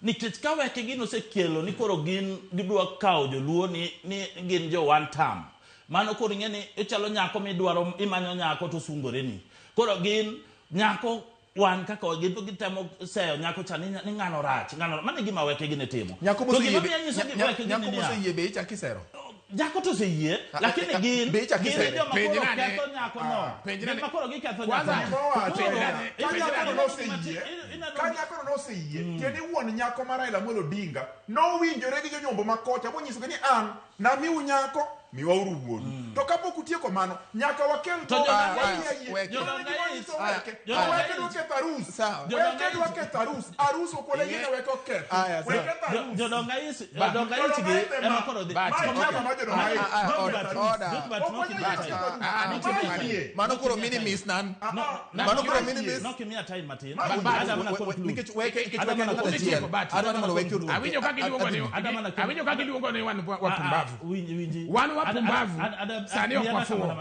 nikech ka weke gino sekelo ni koro gin gidwa kawo joluo ni gin jo one term. Mano koro ng'eni ichalo nyako midwaro imanyo nyako to sungore ni. Koro gin nyako wan kaka gitemo seyo nyako cha ni ng'ano rach. Mano gima weke gine timo. Nyako moseyie be icha kisero. Nyako to seyie lakini gin jo makoro ketho nyako no. Gin makoro giketho nyako. Ka nyako no seyie tiende wuon nyako mar Raila Amolo Odinga no winjore gi jonyombo makocha bonyiso ni an na miu nyako miwauru wuon. To kapok utieko mano nyaka wakel to arus okole yene weko ket. Jodonga isi gi ema koro dhi. Mano koro minimis nan. Mano koro minimis. No kimia time matin. Awinjo kaka iluongo ni wan wapumbavu. Wan wapumbavu. Sani ok wafuo.